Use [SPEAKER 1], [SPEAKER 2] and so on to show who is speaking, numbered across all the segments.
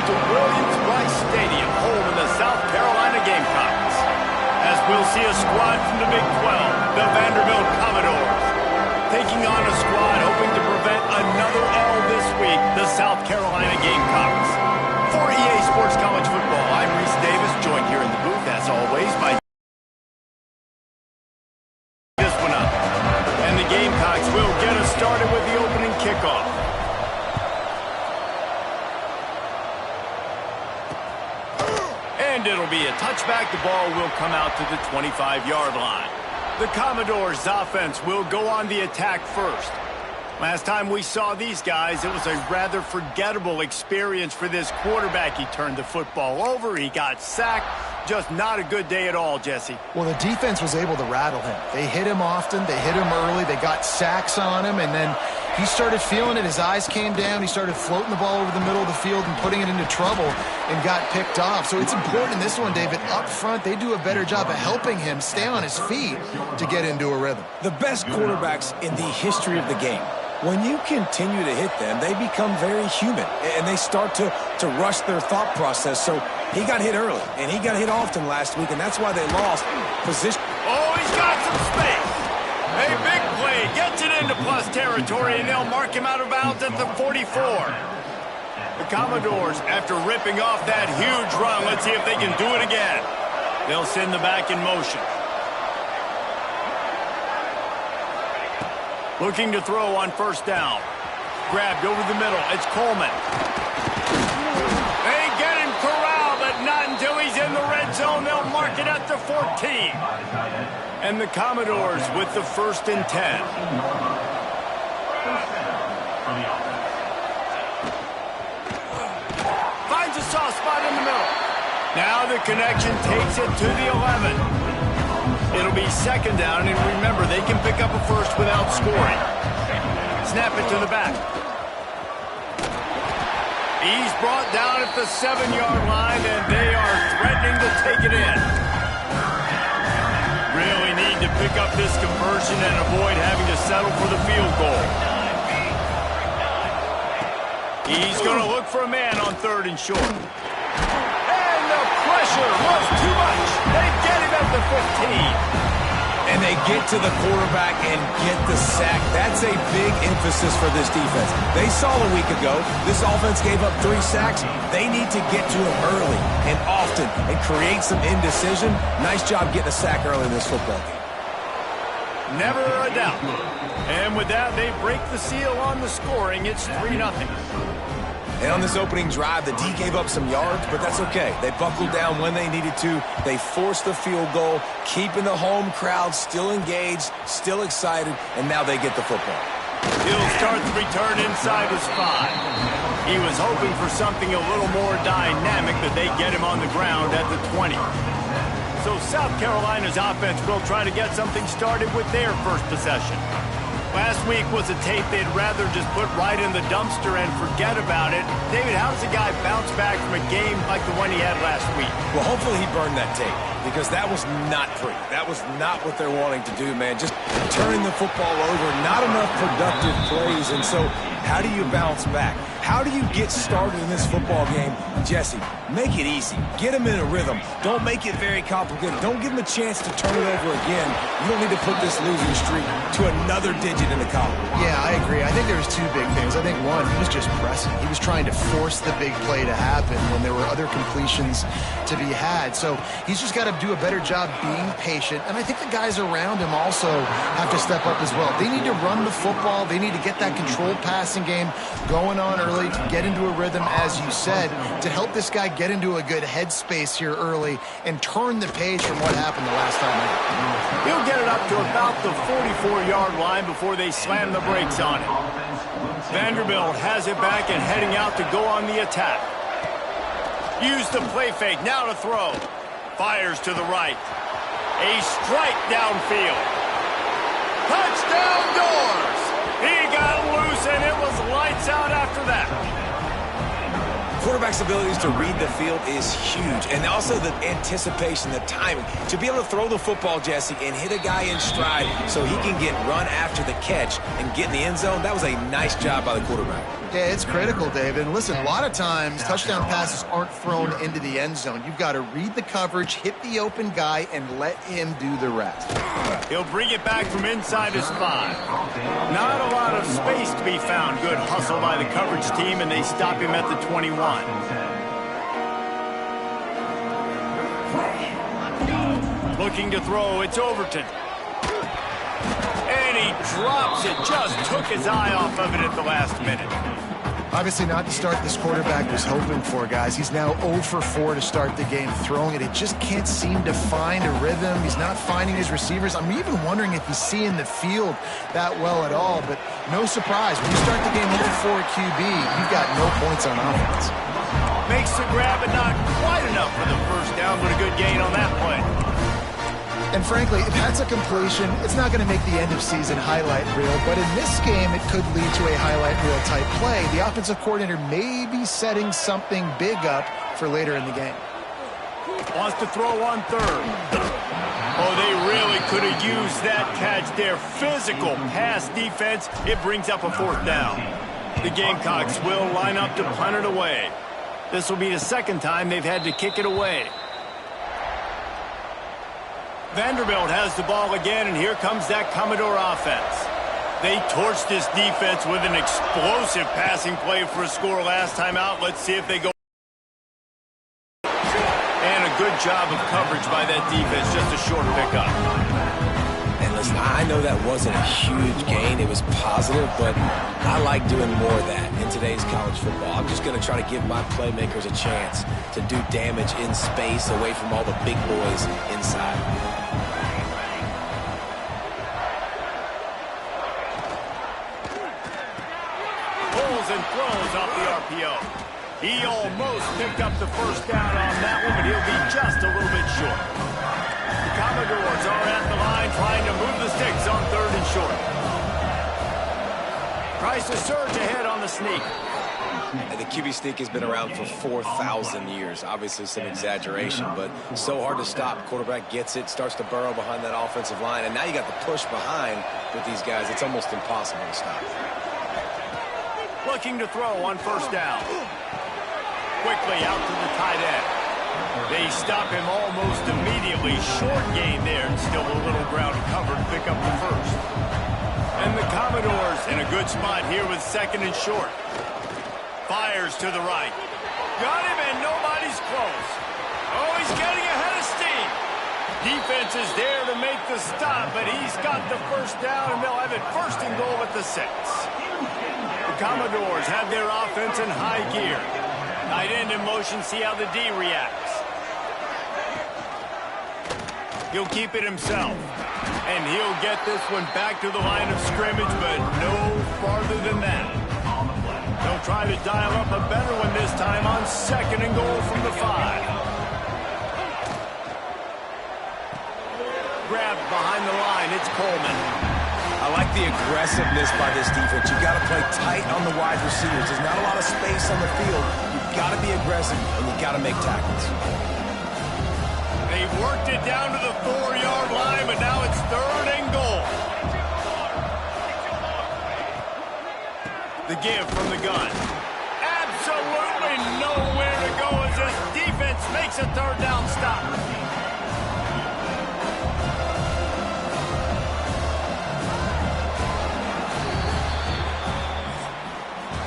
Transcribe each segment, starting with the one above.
[SPEAKER 1] to Williams-Brice Stadium, home of the South Carolina Gamecocks. As we'll see a squad from the Big 12, the Vanderbilt Commodores, taking on a squad hoping to prevent another L this week, the South Carolina Gamecocks. For EA Sports College Football, I'm Reese Davis, joined here in the booth, as always, by this one up. And the Gamecocks will get us started with the opening kickoff. And it'll be a touchback. The ball will come out to the 25-yard line. The Commodores' offense will go on the attack first. Last time we saw these guys, it was a rather forgettable experience for this quarterback. He turned the football over. He got sacked. Just not a good day at all, Jesse.
[SPEAKER 2] Well, the defense was able to rattle him. They hit him often. They hit him early. They got sacks on him, and then he started feeling it. His eyes came down. He started floating the ball over the middle of the field and putting it into trouble and got picked off. So it's important in this one, David. Up front, they do a better job of helping him stay on his feet to get into a rhythm.
[SPEAKER 3] The best quarterbacks in the history of the game, when you continue to hit them, they become very human, and they start to rush their thought process. So he got hit early, and he got hit often last week, and that's why they lost position.
[SPEAKER 1] Oh, he's got some space. A big play gets it into plus territory, and they'll mark him out of bounds at the 44. The Commodores, after ripping off that huge run, let's see if they can do it again. They'll send the back in motion. Looking to throw on first down. Grabbed over the middle. It's Coleman. They get him corralled, but not until he's in the red zone. They'll mark it at the 14. And the Commodores with the 1st and 10. Finds a soft spot in the middle. Now the connection takes it to the 11. It'll be 2nd down, and remember, they can pick up a first without scoring. Snap it to the back. He's brought down at the 7-yard line, and they are threatening to take it in. Really need to pick up this conversion and avoid having to settle for the field goal. He's going to look for a man on 3rd and short. And the pressure was too much. They get him at the 15.
[SPEAKER 3] And they get to the quarterback and get the sack. That's a big emphasis for this defense. They saw a week ago, this offense gave up 3 sacks. They need to get to him early and often and create some indecision. Nice job getting a sack early in this football game.
[SPEAKER 1] Never a doubt. And with that, they break the seal on the scoring. It's 3-0.
[SPEAKER 3] And on this opening drive, the D gave up some yards, but that's okay. They buckled down when they needed to. They forced the field goal, keeping the home crowd still engaged, still excited, and now they get the football.
[SPEAKER 1] He'll start the return inside his 5. He was hoping for something a little more dynamic, but they get him on the ground at the 20. So South Carolina's offense will try to get something started with their first possession. Last week was a tape they'd rather just put right in the dumpster and forget about it. David, how does a guy bounce back from a game like the one he had last week?
[SPEAKER 3] Well, hopefully he burned that tape, because that was not pretty. That was not what they're wanting to do, man. Just turning the football over, not enough productive plays. And so how do you bounce back? How do you get started in this football game? Jesse, make it easy. Get him in a rhythm. Don't make it very complicated. Don't give him a chance to turn it over again. You don't need to put this losing streak to another digit in the column.
[SPEAKER 2] Yeah, I agree. I think there was 2 big things. I think, one, he was just pressing. He was trying to force the big play to happen when there were other completions to be had. So he's just got to do a better job being patient. And I think the guys around him also have to step up as well. They need to run the football. They need to get that controlled passing game going on early, to get into a rhythm, as you said, to help this guy get into a good headspace here early and turn the page from what happened the last time.
[SPEAKER 1] He'll get it up to about the 44-yard line before they slam the brakes on it. Vanderbilt has it back and heading out to go on the attack. Use the play fake, now to throw. Fires to the right. A strike downfield. Touchdown Doors! He got loose and it was lights out after that.
[SPEAKER 3] quarterback's abilities to read the field is huge. And also the anticipation, the timing. To be able to throw the football, Jesse, and hit a guy in stride so he can get run after the catch and get in the end zone, that was a nice job by the quarterback.
[SPEAKER 2] Yeah, it's critical, David. And listen, a lot of times touchdown passes aren't thrown into the end zone. You've got to read the coverage, hit the open guy, and let him do the rest.
[SPEAKER 1] He'll bring it back from inside his 5. Not a lot of space to be found. Good hustle by the coverage team, and they stop him at the 21. Looking to throw, it's Overton. And he drops it, just took his eye off of it at the last minute.
[SPEAKER 2] Obviously not the start this quarterback was hoping for, guys. He's now 0 for 4 to start the game throwing it. He just can't seem to find a rhythm. He's not finding his receivers. I'm even wondering if he's seeing the field that well at all. But no surprise, when you start the game 0 for 4 QB, you've got no points on offense.
[SPEAKER 1] Makes the grab, but not quite enough for the first down, but a good gain on that play.
[SPEAKER 2] And frankly, if that's a completion, it's not going to make the end-of-season highlight reel. But in this game, it could lead to a highlight reel type play. The offensive coordinator may be setting something big up for later in the game.
[SPEAKER 1] Wants to throw on 3rd. Oh, they really could have used that catch there. Physical pass defense. It brings up a 4th down. The Gamecocks will line up to punt it away. This will be the 2nd time they've had to kick it away. Vanderbilt has the ball again, and here comes that Commodore offense. They torched this defense with an explosive passing play for a score last time out. Let's see if they go. And a good job of coverage by that defense, just a short pickup.
[SPEAKER 3] And listen, I know that wasn't a huge gain. It was positive, but I like doing more of that in today's college football. I'm just going to try to give my playmakers a chance to do damage in space away from all the big boys inside.
[SPEAKER 1] And throws off the RPO. He almost picked up the first down on that one, but he'll be just a little bit short. The Commodores are at the line trying to move the sticks on 3rd and short. Tries to surge ahead on the sneak.
[SPEAKER 3] And the QB sneak has been around for 4,000 years. Obviously some exaggeration, but so hard to stop. Quarterback gets it, starts to burrow behind that offensive line, and now you got the push behind with these guys. It's almost impossible to stop.
[SPEAKER 1] Looking to throw on 1st down. Quickly out to the tight end. They stop him almost immediately. Short gain there, and still a little ground covered to pick up the 1st. And the Commodores in a good spot here with 2nd and short. Fires to the right. Got him, and nobody's close. Oh, he's getting ahead of steam. Defense is there to make the stop, but he's got the 1st down, and they'll have it 1st and goal at the 6. The Commodores have their offense in high gear. Tight end in motion, see how the D reacts. He'll keep it himself. And he'll get this one back to the line of scrimmage, but no farther than that. They'll try to dial up a better one this time on 2nd and goal from the 5. Grabbed behind the line, it's Coleman.
[SPEAKER 3] I like the aggressiveness by this defense. You've got to play tight on the wide receivers. There's not a lot of space on the field. You've got to be aggressive, and you've got to make tackles.
[SPEAKER 1] They've worked it down to the 4-yard line, but now it's 3rd and goal. The give from the gun. Absolutely nowhere to go as this defense makes a 3rd down stop.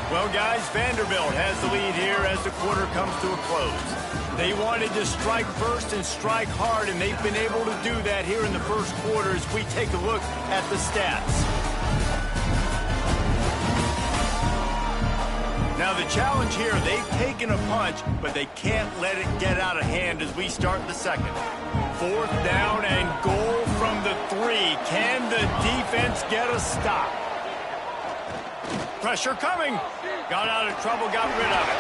[SPEAKER 1] Well, guys, Vanderbilt has the lead here as the quarter comes to a close. They wanted to strike first and strike hard, and they've been able to do that here in the first quarter as we take a look at the stats. Now, the challenge here, they've taken a punch, but they can't let it get out of hand as we start the 2nd. 4th down and goal from the 3. Can the defense get a stop? Pressure coming. Got out of trouble, got rid of it.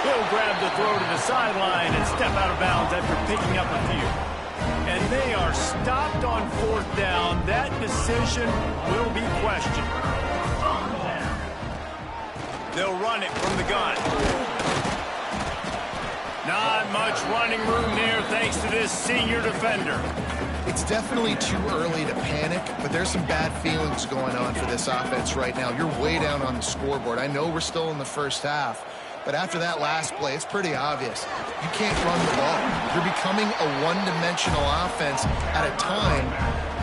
[SPEAKER 1] He'll grab the throw to the sideline and step out of bounds after picking up a few. And they are stopped on 4th down. That decision will be questioned. They'll run it from the gun. Not much running room there thanks to this senior defender.
[SPEAKER 2] It's definitely too early to panic, but there's some bad feelings going on for this offense right now. You're way down on the scoreboard. I know we're still in the first half, but after that last play, it's pretty obvious. You can't run the ball. You're becoming a one-dimensional offense at a time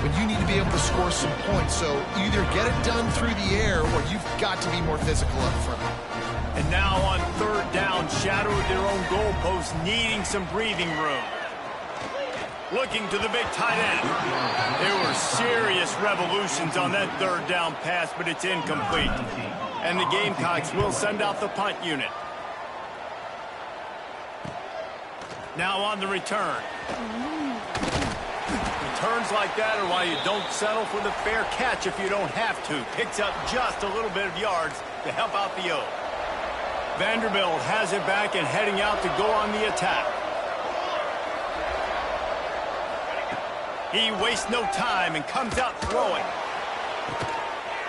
[SPEAKER 2] when you need to be able to score some points. So either get it done through the air or you've got to be more physical up front.
[SPEAKER 1] And now on third down, shadowed their own goalpost, needing some breathing room. Looking to the big tight end. There were serious revolutions on that third down pass, but it's incomplete. And the Gamecocks will send out the punt unit. Now on the return. Returns like that are why you don't settle for the fair catch if you don't have to. Picks up just a little bit of yards to help out the O. Vanderbilt has it back and heading out to go on the attack. He wastes no time and comes out throwing.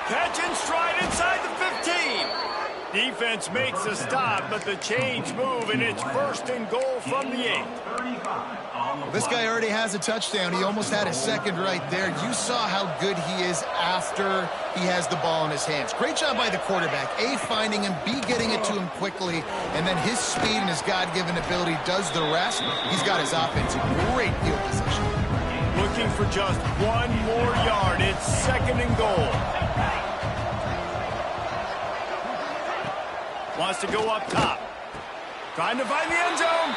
[SPEAKER 1] Catch and stride inside the 15. Defense makes a stop, but the chains move, and it's 1st and goal from the 8.
[SPEAKER 2] This guy already has a touchdown. He almost had a second right there. You saw how good he is after he has the ball in his hands. Great job by the quarterback. A, finding him, B, getting it to him quickly, and then his speed and his God-given ability does the rest. He's got his offense in great field position.
[SPEAKER 1] Looking for just one more yard. It's 2nd and goal. Wants to go up top. Trying to find the end zone.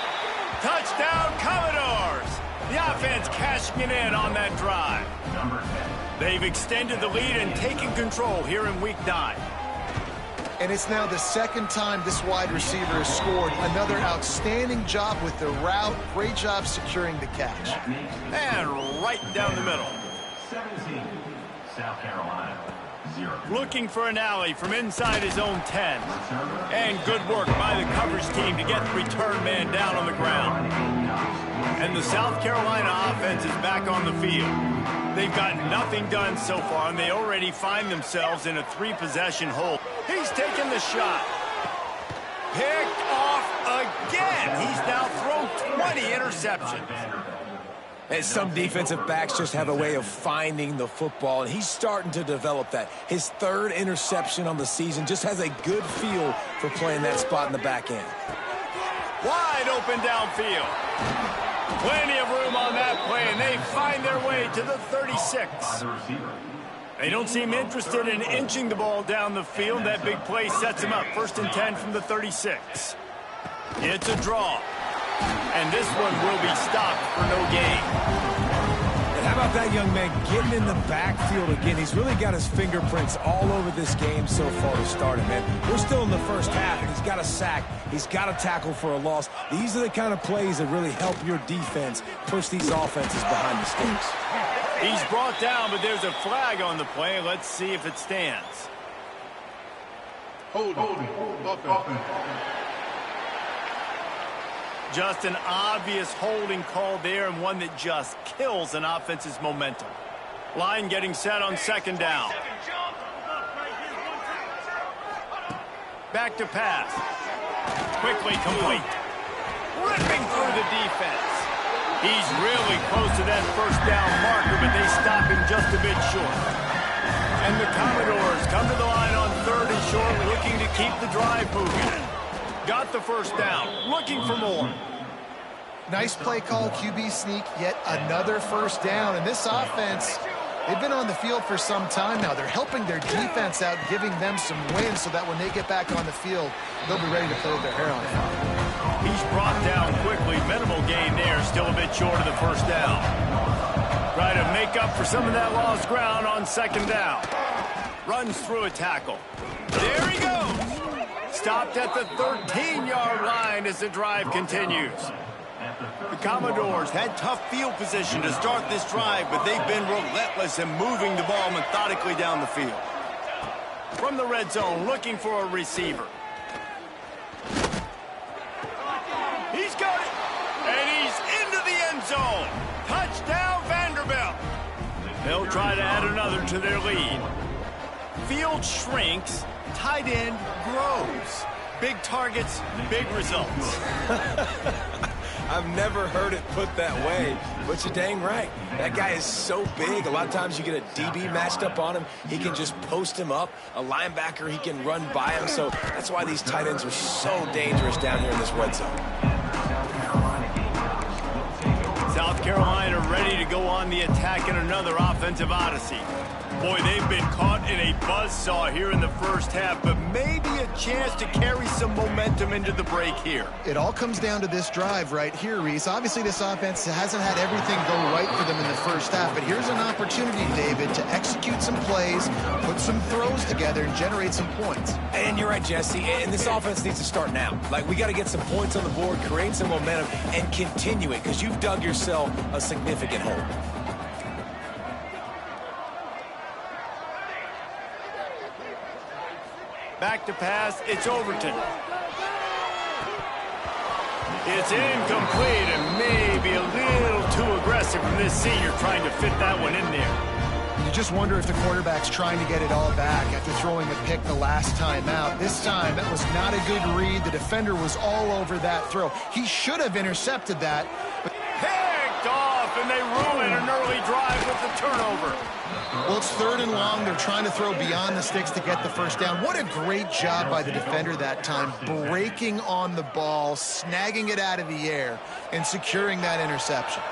[SPEAKER 1] Touchdown, Commodores. The offense cashing it in on that drive. They've extended the lead and taken control here in Week 9.
[SPEAKER 2] And it's now the second time this wide receiver has scored. Another outstanding job with the route. Great job securing the catch.
[SPEAKER 1] And right down the middle.
[SPEAKER 4] 17, South Carolina, 0.
[SPEAKER 1] Looking for an alley from inside his own 10. And good work by the coverage team to get the return man down on the ground. And the South Carolina offense is back on the field. They've got nothing done so far, and they already find themselves in a 3-possession hole. He's taking the shot. Picked off again. He's now thrown 20 interceptions.
[SPEAKER 3] And some defensive backs just have a way of finding the football, and he's starting to develop that. His 3rd interception on the season, just has a good feel for playing that spot in the back end.
[SPEAKER 1] Wide open downfield. Plenty of room on that play, and they find their way to the 36. They don't seem interested in inching the ball down the field. That big play sets him up. 1st and 10 from the 36. It's a draw. And this one will be stopped for no gain.
[SPEAKER 3] And how about that young man getting in the backfield again? He's really got his fingerprints all over this game so far to start it, man. We're still in the first half, and he's got a sack. He's got a tackle for a loss. These are the kind of plays that really help your defense push these offenses behind the sticks.
[SPEAKER 1] He's brought down, but there's a flag on the play. Let's see if it stands.
[SPEAKER 5] Holding.
[SPEAKER 1] Just an obvious holding call there, and one that just kills an offense's momentum. Line getting set on 2nd down. Back to pass. Quickly complete. Ripping through the defense. He's really close to that 1st down marker, but they stop him just a bit short. And the Commodores come to the line on 3rd and short, looking to keep the drive moving. Got the 1st down, looking for more.
[SPEAKER 2] Nice play call, QB sneak, yet another 1st down. And this offense, they've been on the field for some time now. They're helping their defense out, giving them some wins so that when they get back on the field, they'll be ready to play with their hair on fire.
[SPEAKER 1] He's brought down quickly. Minimal gain there, still a bit short of the 1st down. Try to make up for some of that lost ground on 2nd down. Runs through a tackle. There he goes. Stopped at the 13-yard line as the drive continues. The Commodores had tough field position to start this drive, but they've been relentless in moving the ball methodically down the field. From the red zone, looking for a receiver. He's got it, and he's into the end zone. Touchdown, Vanderbilt. They'll try to add another to their lead. Field shrinks, tight end grows. Big targets, big results.
[SPEAKER 3] I've never heard it put that way, but you're dang right. That guy is so big. A lot of times you get a DB matched up on him. He can just post him up. A linebacker, he can run by him. So that's why these tight ends are so dangerous down here in this red zone.
[SPEAKER 1] South Carolina ready to go on the attack in another offensive odyssey. Boy, they've been caught in a buzzsaw here in the first half, but maybe a chance to carry some momentum into the break here.
[SPEAKER 2] It all comes down to this drive right here, Reese. Obviously, this offense hasn't had everything go right for them in the first half, but here's an opportunity, David, to execute some plays, put some throws together, and generate some points.
[SPEAKER 3] And you're right, Jesse, and this offense needs to start now. Like, we got to get some points on the board, create some momentum, and continue it, because you've dug yourself a significant hole.
[SPEAKER 1] Back to pass, it's Overton. It's incomplete and maybe a little too aggressive from this senior trying to fit that one in there.
[SPEAKER 2] You just wonder if the quarterback's trying to get it all back after throwing a pick the last time out. This time, that was not a good read. The defender was all over that throw. He should have intercepted that.
[SPEAKER 1] Picked off, and they ruin an early drive with the turnover.
[SPEAKER 2] Well, it's 3rd and long. They're trying to throw beyond the sticks to get the first down. What a great job by the defender that time, breaking on the ball, snagging it out of the air, and securing that interception.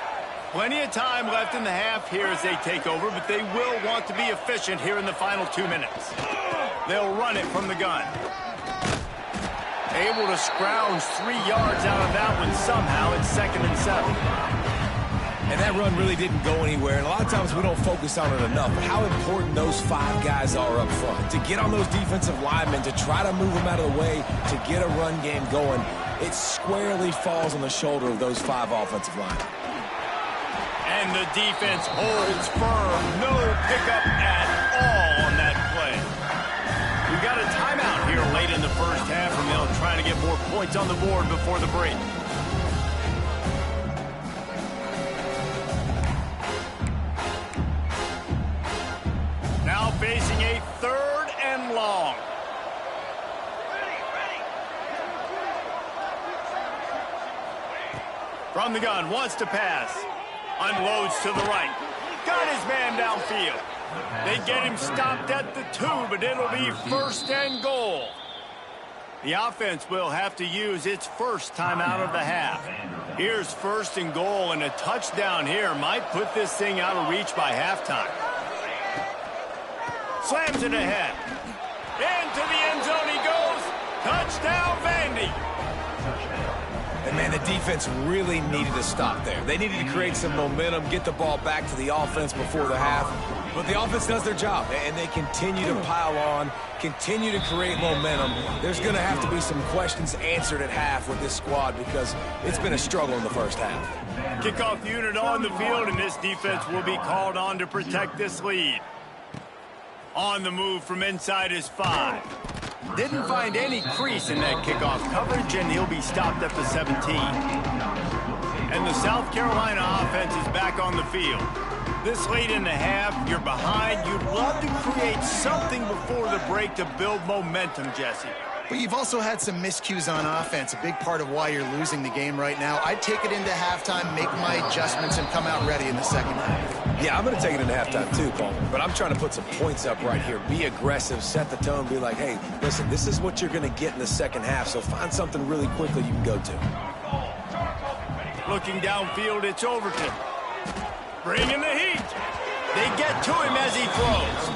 [SPEAKER 1] Plenty of time left in the half here as they take over, but they will want to be efficient here in the final 2 minutes. They'll run it from the gun. Able to scrounge 3 yards out of that one somehow. It's 2nd and 7.
[SPEAKER 3] And that run really didn't go anywhere. And a lot of times we don't focus on it enough. But how important those 5 guys are up front. To get on those defensive linemen, to try to move them out of the way, to get a run game going, it squarely falls on the shoulder of those 5 offensive linemen.
[SPEAKER 1] And the defense holds firm. No pickup at all on that play. We got a timeout here late in the first half, and they'll try to get more points on the board before the break. Now facing a 3rd and long. From the gun, wants to pass. Unloads to the right. Got his man downfield. They get him stopped at the 2, but it'll be 1st and goal. The offense will have to use its first timeout of the half. Here's 1st and goal, and a touchdown here might put this thing out of reach by halftime. Slams it ahead. Into the end zone he goes. Touchdown, Vandy.
[SPEAKER 3] And, man, the defense really needed to stop there. They needed to create some momentum, get the ball back to the offense before the half. But the offense does their job, and they continue to pile on, continue to create momentum. There's going to have to be some questions answered at half with this squad because it's been a struggle in the first half.
[SPEAKER 1] Kickoff unit on the field, and this defense will be called on to protect this lead. On the move from inside his 5. Didn't find any crease in that kickoff coverage, and he'll be stopped at the 17. And the South Carolina offense is back on the field. This late in the half, you're behind. You'd love to create something before the break to build momentum, Jesse.
[SPEAKER 2] But you've also had some miscues on offense, a big part of why you're losing the game right now. I'd take it into halftime, make my adjustments, and come out ready in the second half.
[SPEAKER 3] Yeah, I'm going to take it into halftime too, Paul. But I'm trying to put some points up right here. Be aggressive, set the tone, be like, hey, listen, this is what you're going to get in the second half, so find something really quickly you can go to.
[SPEAKER 1] Looking downfield, it's Overton. Bringing the heat. They get to him as he throws.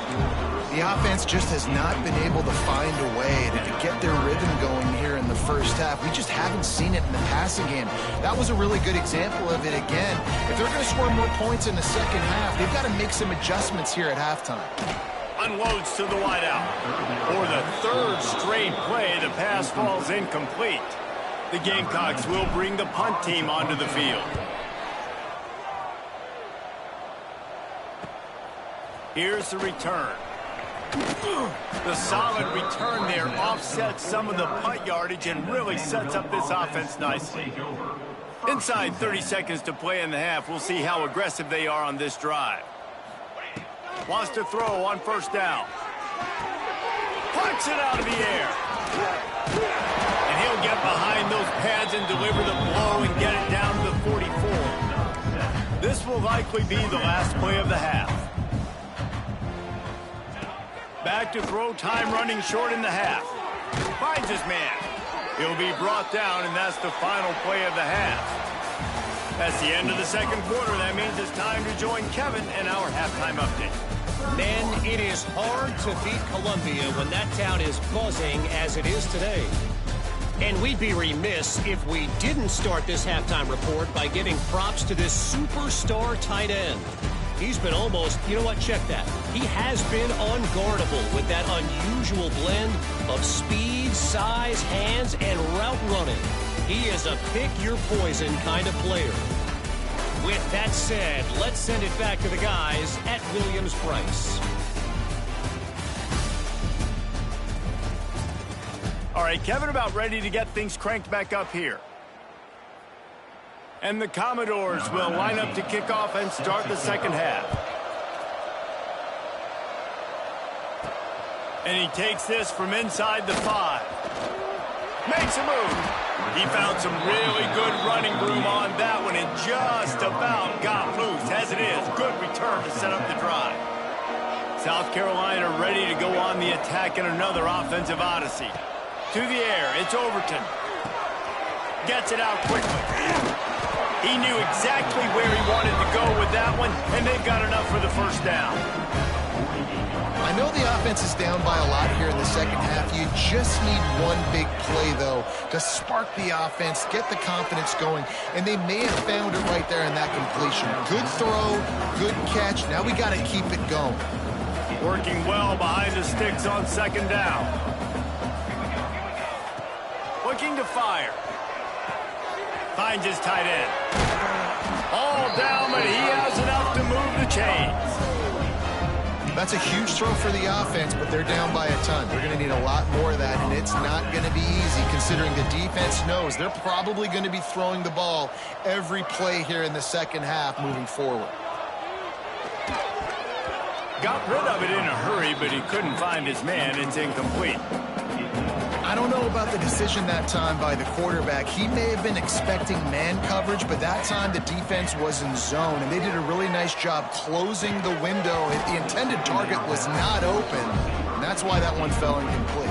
[SPEAKER 2] The offense just has not been able to find a way to get their rhythm going here in the first half. We just haven't seen it in the passing game. That was a really good example of it again. If they're going to score more points in the second half, they've got to make some adjustments here at halftime.
[SPEAKER 1] Unloads to the wideout. For the 3rd straight play, the pass falls incomplete. The Gamecocks will bring the punt team onto the field. Here's the return. The solid return there offsets some of the punt yardage and really sets up this offense nicely. Inside 30 seconds to play in the half. We'll see how aggressive they are on this drive. Wants to throw on 1st down. Punts it out of the air. get behind those pads and deliver the blow and get it down to the 44. This will likely be the last play of the half. Back to throw, time running short in the half. Finds his man. He'll be brought down, and that's the final play of the half. That's the end of the second quarter. That means it's time to join Kevin in our halftime update.
[SPEAKER 5] Men, it is hard to beat Columbia when that town is buzzing as it is today. And we'd be remiss if we didn't start this halftime report by giving props to this superstar tight end. He's been almost, you know what, check that. He has been unguardable with that unusual blend of speed, size, hands, and route running. He is a pick-your-poison kind of player. With that said, let's send it back to the guys at Williams-Brice.
[SPEAKER 1] All right, Kevin about ready to get things cranked back up here. And the Commodores will line up to kick off and start the second half. And he takes this from inside the 5. Makes a move. He found some really good running room on that one and just about got loose. As it is, good return to set up the drive. South Carolina ready to go on the attack in another offensive odyssey. To the air, it's Overton. Gets it out quickly. He knew exactly where he wanted to go with that one, and they've got enough for the first down.
[SPEAKER 2] I know the offense is down by a lot here in the second half. You just need one big play, though, to spark the offense, get the confidence going, and they may have found it right there in that completion. Good throw, good catch. Now we got to keep it going.
[SPEAKER 1] Working well behind the sticks on second down. Looking to fire. Finds his tight end. All down, but he has enough to move the chains.
[SPEAKER 2] That's a huge throw for the offense, but they're down by a ton. They're going to need a lot more of that, and it's not going to be easy considering the defense knows they're probably going to be throwing the ball every play here in the second half moving forward.
[SPEAKER 1] Got rid of it in a hurry, but he couldn't find his man. It's incomplete.
[SPEAKER 2] I don't know about the decision that time by the quarterback. He may have been expecting man coverage, but that time the defense was in zone, and they did a really nice job closing the window. The intended target was not open, and that's why that one fell incomplete.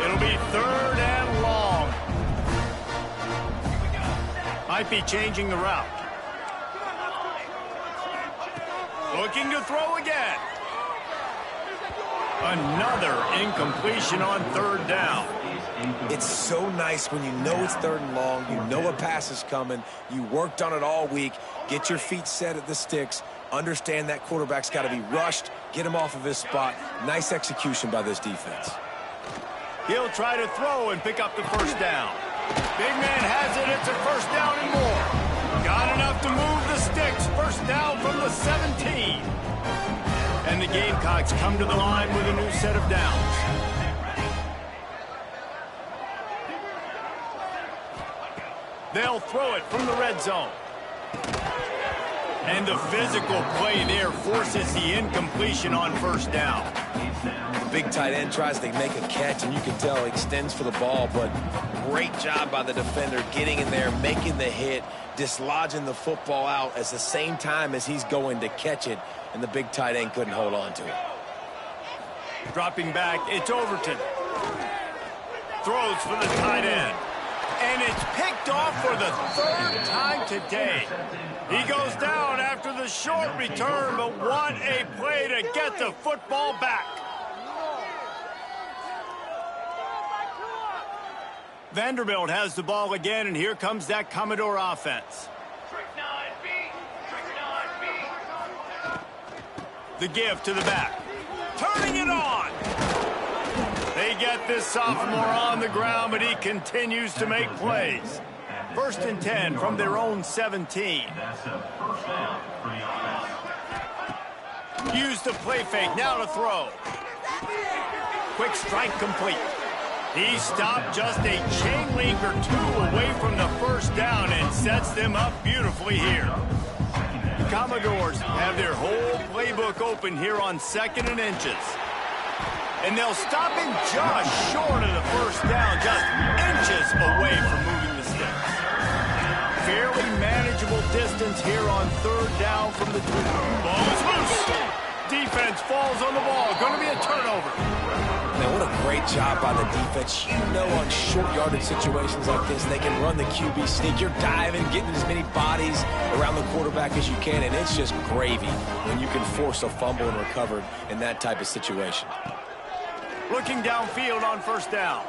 [SPEAKER 1] It'll be third and long. Might be changing the route. Looking to throw again. Another incompletion on third down.
[SPEAKER 3] It's so nice when you know it's third and long, you know a pass is coming, you worked on it all week, get your feet set at the sticks, understand that quarterback's got to be rushed, get him off of his spot. Nice execution by this defense.
[SPEAKER 1] He'll try to throw and pick up the first down. Big man has it. It's a first down and more. Got enough to move the sticks. First down from the 17. And the Gamecocks come to the line with a new set of downs. They'll throw it from the red zone. And the physical play there forces the incompletion on first down.
[SPEAKER 3] The big tight end tries to make a catch, and you can tell he extends for the ball, but great job by the defender getting in there, making the hit, dislodging the football out at the same time as he's going to catch it, and the big tight end couldn't hold on to it.
[SPEAKER 1] Dropping back, it's Overton. Throws for the tight end. And it's picked off for the third time today. He goes down after the short return, but what a play to get the football back. Vanderbilt has the ball again, and here comes that Commodore offense. The give to the back. Turning it on. They get this sophomore on the ground, but he continues to make plays. First and 10 from their own 17. Use the play fake, now to throw. Quick strike complete. He stopped just a chain link or two away from the first down and sets them up beautifully here. The Commodores have their whole playbook open here on 2nd and inches. And they'll stop him just short of the first down, just inches away from moving the sticks. Fairly manageable distance here on third down from the 2. Ball is loose. Defense falls on the ball. Going to be a turnover.
[SPEAKER 3] Man, what a great job by the defense. You know, on short yardage situations like this, they can run the QB sneak. You're diving, getting as many bodies around the quarterback as you can, and it's just gravy when you can force a fumble and recover in that type of situation.
[SPEAKER 1] Looking downfield on first down.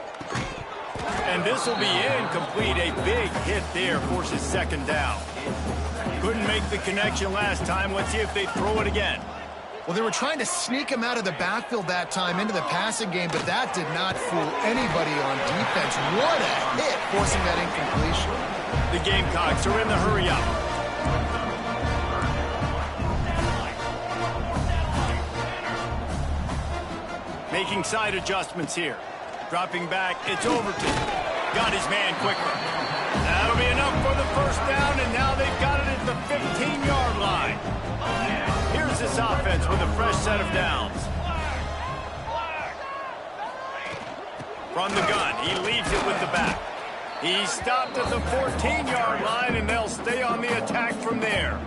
[SPEAKER 1] And this will be incomplete. A big hit there forces second down. Couldn't make the connection last time. Let's see if they throw it again.
[SPEAKER 2] Well, they were trying to sneak him out of the backfield that time into the passing game, but that did not fool anybody on defense. What a hit, forcing that incompletion.
[SPEAKER 1] The Gamecocks are in the hurry up. Making side adjustments here. Dropping back, it's Overton. Got his man quicker. That'll be enough for the first down, and now they've got it at the 15-yard line. Here's this offense with a fresh set of downs. From the gun, he leaves it with the back. He's stopped at the 14-yard line, and they'll stay on the attack from there.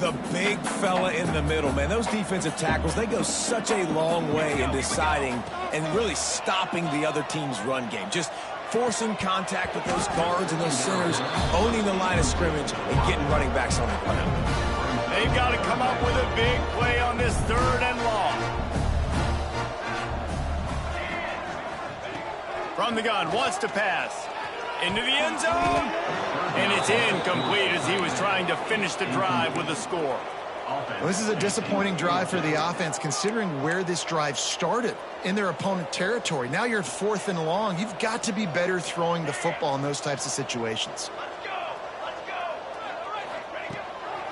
[SPEAKER 3] The big fella in the middle, man. Those defensive tackles, they go such a long way in deciding and really stopping the other team's run game. Just forcing contact with those guards and those centers, owning the line of scrimmage, and getting running backs on the ground.
[SPEAKER 1] They've got to come up with a big play on this third and long. From the gun, wants to pass. Into the end zone. And it's incomplete as he was trying to finish the drive with a score.
[SPEAKER 2] Well, this is a disappointing drive for the offense, considering where this drive started, in their opponent territory. Now you're at 4th and long. You've got to be better throwing the football in those types of situations.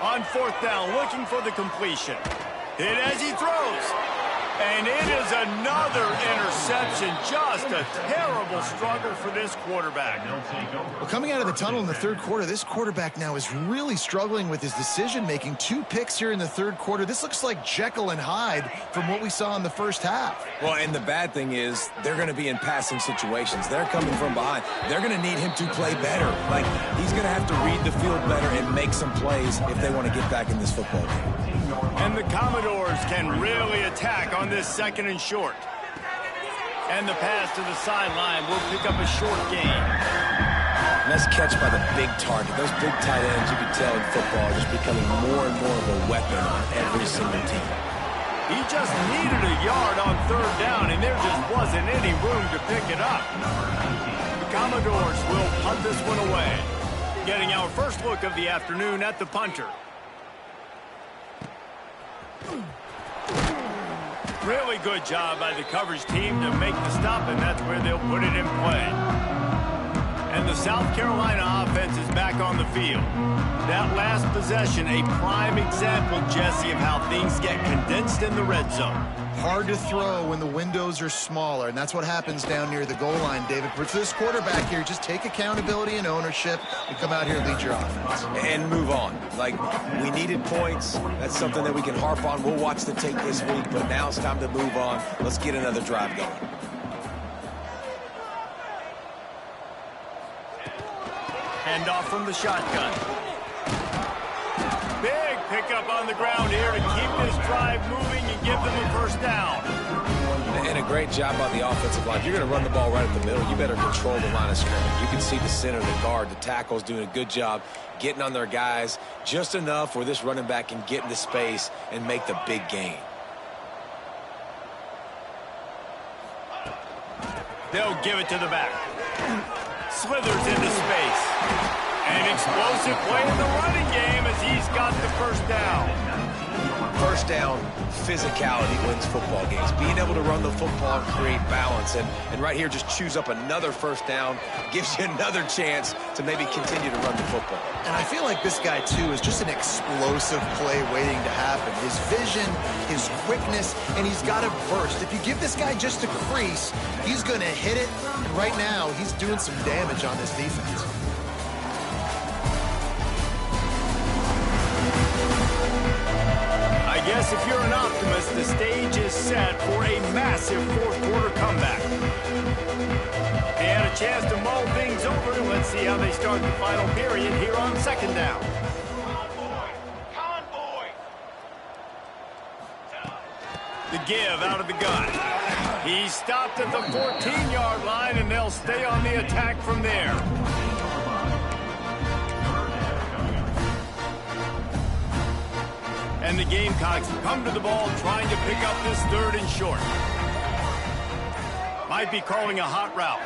[SPEAKER 1] On 4th down, looking for the completion. Hit as he throws. And it is another interception. Just a terrible struggle for this quarterback.
[SPEAKER 2] Well, coming out of the tunnel in the third quarter, this quarterback now is really struggling with his decision-making. 2 picks here in the third quarter. This looks like Jekyll and Hyde from what we saw in the first half.
[SPEAKER 3] Well, and the bad thing is they're going to be in passing situations. They're coming from behind. They're going to need him to play better. Like, he's going to have to read the field better and make some plays if they want to get back in this football game.
[SPEAKER 1] And the Commodores can really attack on this 2nd and short. And the pass to the sideline will pick up a short gain.
[SPEAKER 3] Nice catch by the big target. Those big tight ends, you can tell in football, are just becoming more and more of a weapon on every single team.
[SPEAKER 1] He just needed a yard on third down, and there just wasn't any room to pick it up. The Commodores will punt this one away. Getting our first look of the afternoon at the punter. Really good job by the coverage team to make the stop, and that's where they'll put it in play. And the South Carolina offense is back on the field. That last possession, a prime example, Jesse, of how things get condensed in the red zone.
[SPEAKER 2] Hard to throw when the windows are smaller, and that's what happens down near the goal line, David. But for this quarterback here, just take accountability and ownership and come out here and lead your offense.
[SPEAKER 3] And move on. Like, we needed points. That's something that we can harp on. We'll watch the tape this week, but now it's time to move on. Let's get another drive going.
[SPEAKER 1] Hand off from the shotgun. Big pickup on the ground here to keep this drive moving and give them a first down.
[SPEAKER 3] And a great job by the offensive line. If you're going to run the ball right at the middle, you better control the line of scrimmage. You can see the center, the guard, the tackles doing a good job getting on their guys just enough where this running back can get into space and make the big gain.
[SPEAKER 1] They'll give it to the back. Slithers into space. An explosive play in the running game as he's got the first down.
[SPEAKER 3] First down, physicality wins football games. Being able to run the football and create balance. And right here, just choose up another first down. Gives you another chance to maybe continue to run the football.
[SPEAKER 2] And I feel like this guy, too, is just an explosive play waiting to happen. His vision, his quickness, and he's got a burst. If you give this guy just a crease, he's going to hit it. And right now, he's doing some damage on this defense.
[SPEAKER 1] I guess Yes, if you're an optimist, the stage is set for a massive fourth-quarter comeback. They had a chance to mull things over, and let's see how they start the final period here on second down. The give out of the gun. He stopped at the 14-yard line, and they'll stay on the attack from there. And the Gamecocks come to the ball trying to pick up this third and short. Might be calling a hot route.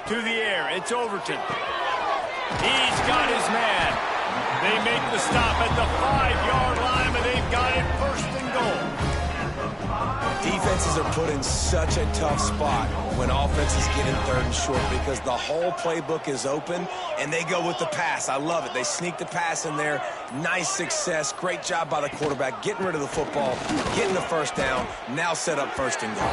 [SPEAKER 1] To the air, it's Overton. He's got his man. They make the stop at the 5-yard line, but they've got it first and goal.
[SPEAKER 3] Defenses are put in such a tough spot when offenses get in third and short because the whole playbook is open and they go with the pass. I love it. They sneak the pass in there. Nice success. Great job by the quarterback getting rid of the football, getting the first down, now set up first and goal.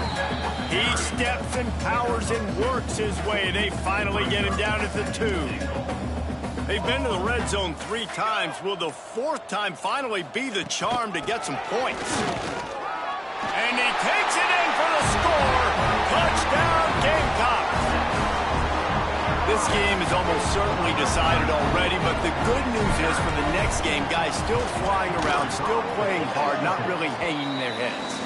[SPEAKER 1] He steps and powers and works his way. They finally get him down at the 2. They've been to the red zone 3 times. Will the 4th time finally be the charm to get some points? And he takes it in for the score. Touchdown, Gamecocks. This game is almost certainly decided already, but the good news is for the next game, guys still flying around, still playing hard, not really hanging their heads.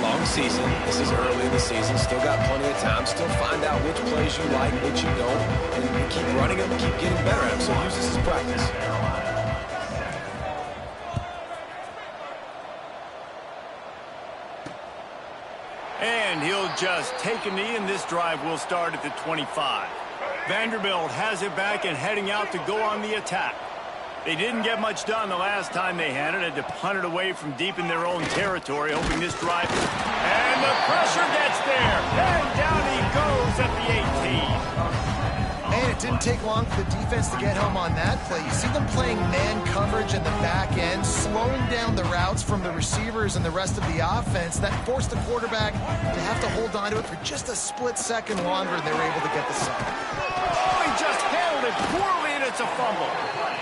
[SPEAKER 3] Long season. This is early in the season. Still got plenty of time. Still find out which plays you like, which you don't, and keep running them, keep getting better at them. So use this as practice.
[SPEAKER 1] And he'll just take a knee, and this drive will start at the 25. Vanderbilt has it back and heading out to go on the attack. They didn't get much done the last time they had it. Had to punt it away from deep in their own territory, hoping this drive. And the pressure gets there. And down he goes at the 18.
[SPEAKER 2] And it didn't take long for the defense to get home on that play. You see them playing man coverage in the back end, slowing down the routes from the receivers and the rest of the offense. That forced the quarterback to have to hold on to it for just a split second longer, and they were able to get the sack.
[SPEAKER 1] Oh, he just handled it poorly, and it's a fumble.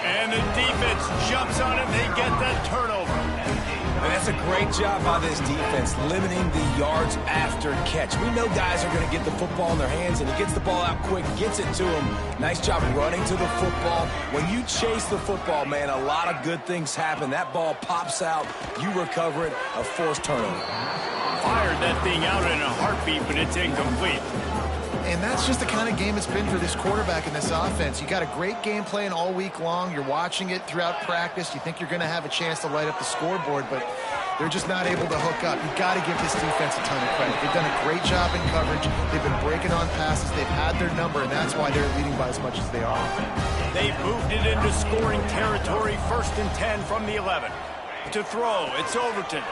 [SPEAKER 1] And the defense jumps on it, and they get that turnover.
[SPEAKER 3] And that's a great job by this defense, limiting the yards after catch. We know guys are going to get the football in their hands, and he gets the ball out quick, gets it to him. Nice job running to the football. When you chase the football, man, a lot of good things happen. That ball pops out, you recover it, a forced turnover.
[SPEAKER 1] Fired that thing out in a heartbeat, but it's incomplete.
[SPEAKER 2] And that's just the kind of game it's been for this quarterback in this offense. You got a great game plan all week long. You're watching it throughout practice. You think you're going to have a chance to light up the scoreboard, but they're just not able to hook up. You've got to give this defense a ton of credit. They've done a great job in coverage. They've been breaking on passes. They've had their number, and that's why they're leading by as much as they are.
[SPEAKER 1] They've moved it into scoring territory, 1st and 10 from the 11. To throw, it's Overton.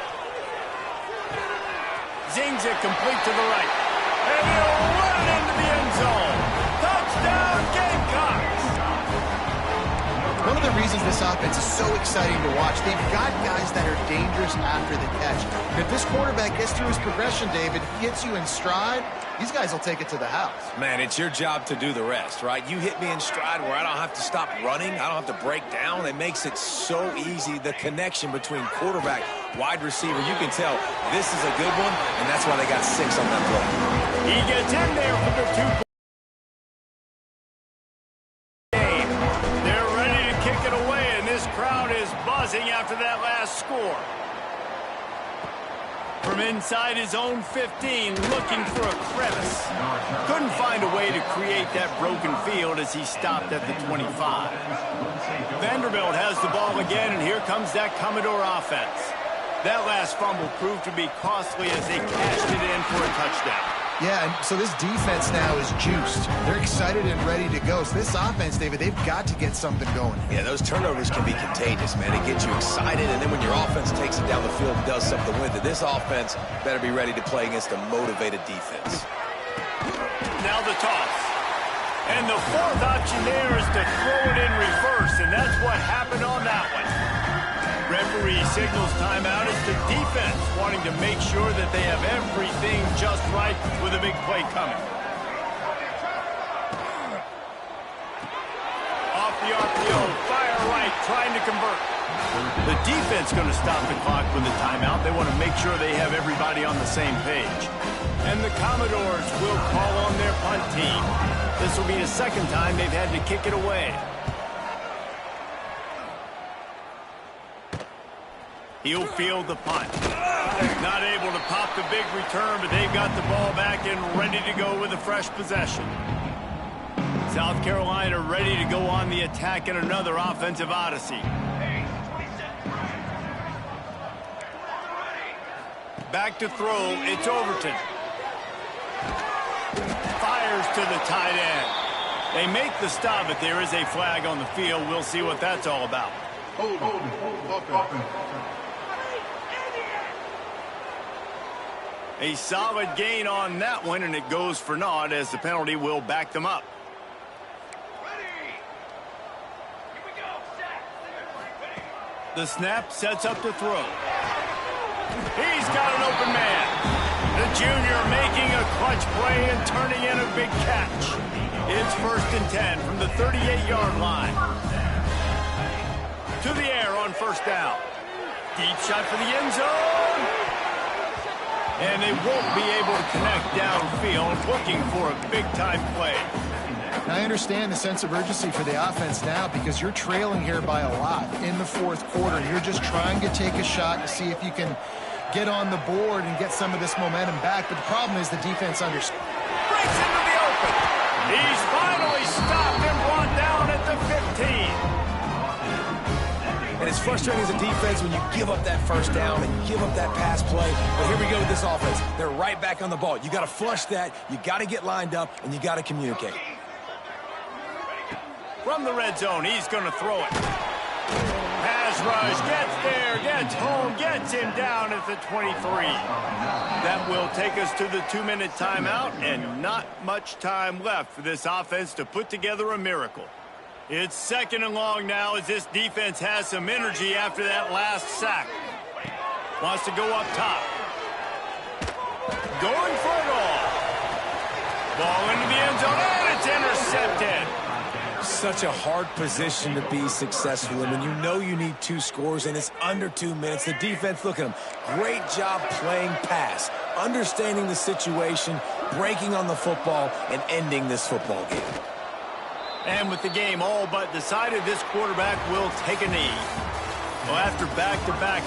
[SPEAKER 1] Zings it complete to the right. And he'll run it into the end zone. Touchdown, Gamecocks!
[SPEAKER 2] One of the reasons this offense is so exciting to watch, they've got guys that are dangerous after the catch. And if this quarterback gets through his progression, David, hits you in stride, these guys will take it to the house.
[SPEAKER 3] Man, it's your job to do the rest, right? You hit me in stride where I don't have to stop running. I don't have to break down. It makes it so easy, the connection between quarterback, wide receiver. You can tell this is a good one, and that's why they got 6 on that play.
[SPEAKER 1] He gets in there for the 2-point game. They're ready to kick it away, and this crowd is buzzing after that last score. From inside his own 15, looking for a crevice. Couldn't find a way to create that broken field as he stopped at the 25. Vanderbilt has the ball again, and here comes that Commodore offense. That last fumble proved to be costly as they cashed it in for a touchdown.
[SPEAKER 2] Yeah, and so this defense now is juiced. They're excited and ready to go. So this offense, David, they've got to get something going.
[SPEAKER 3] Yeah, those turnovers can be contagious, man. It gets you excited, and then when your offense takes it down the field and does something with it, this offense better be ready to play against a motivated defense.
[SPEAKER 1] Now the toss. And the 4th option there is to throw it in reverse, and that's what happened on that one. Referee signals timeout as the defense wanting to make sure that they have everything just right with a big play coming. Off the RPO, fire right, trying to convert. The defense going to stop the clock with a timeout. They want to make sure they have everybody on the same page. And the Commodores will call on their punt team. This will be the second time they've had to kick it away. He'll field the punt. Not able to pop the big return, but they've got the ball back and ready to go with a fresh possession. South Carolina ready to go on the attack in another offensive odyssey. Back to throw, it's Overton. Fires to the tight end. They make the stop, but there is a flag on the field. We'll see what that's all about. A solid gain on that one, and it goes for naught as the penalty will back them up. The snap sets up the throw. He's got an open man. The junior making a clutch play and turning in a big catch. It's 1st and 10 from the 38-yard line. To the air on first down. Deep shot for the end zone. And they won't be able to connect downfield, looking for a big-time play.
[SPEAKER 2] I understand the sense of urgency for the offense now because you're trailing here by a lot in the fourth quarter. You're just trying to take a shot to see if you can get on the board and get some of this momentum back. But the problem is the defense breaks
[SPEAKER 1] into the open. He's finally stopped and brought down at the 15.
[SPEAKER 3] And it's frustrating as a defense when you give up that first down and give up that pass play. But here we go with this offense. They're right back on the ball. You got to flush that. You got to get lined up, and you got to communicate.
[SPEAKER 1] From the red zone, he's going to throw it. Pass rush, gets there, gets home, gets him down at the 23. That will take us to the 2-minute timeout, and not much time left for this offense to put together a miracle. It's 2nd and long now as this defense has some energy after that last sack. Wants to go up top. Going for it all. Ball into the end zone, and it's intercepted.
[SPEAKER 3] Such a hard position to be successful in when you know you need 2 scores and it's under 2 minutes. The defense, look at them. Great job playing pass, understanding the situation, breaking on the football, and ending this football game.
[SPEAKER 1] And with the game all but decided, this quarterback will take a knee. Well, after back-to-back